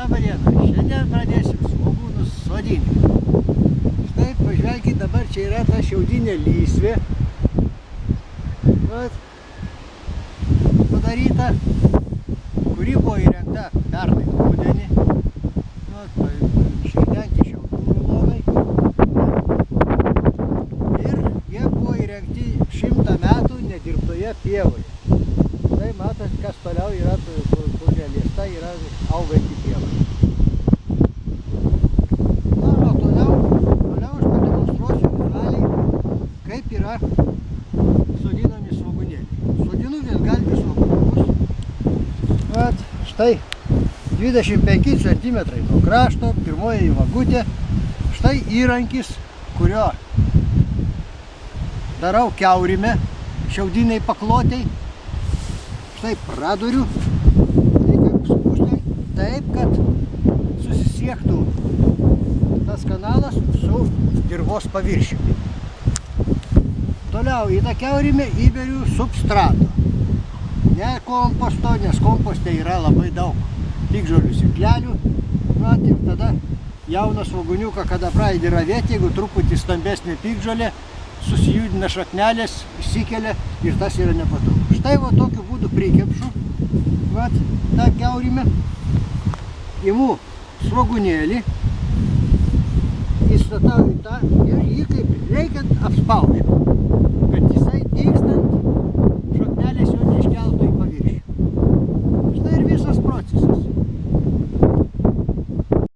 Labą dieną. Šiandien pradėsim svogūnus sodinti. Štai pažvelkit, dabar čia yra ta šiaudinė lysvė. Vat, padaryta, kuri buvo įrengta pernai rudenį. Vat, išridenti šiaudų rulonai. Ir jie buvo įrengti 100 metų nedirbtoje pievoje. Tai matot, kas toliau yra, kur neliesta yra auganti pieva. Na, o toliau aš pademonstruosiu vizualiai, kaip yra sodinami svogūnėliai. Sodinu viengalvius svogūnus. Vat, štai 25 cm nuo krašto, pirmoji vagutė. Štai įrankis, kurio darau kiaurime šiaudiniai paklotei. Štai praduriu, taip, kad susisiektų tas kanalas su dirvos paviršiumi. Toliau į tą kiaurimę įberiu substrato. Ne komposto, nes komposte yra labai daug piktžolių sėklelių. Ir tada jauną svogūniuką, kada pradedi ravėti, jeigu truputį stambesnė piktžolė, susijudina šaknelės, išsikelia ir tas yra nepatogu. Štai va tokiu būdu prikepšu vat tą kiaurimę, imu svogūnėlį, įstatau į tą ir jį kaip reikiant apspaudžiu.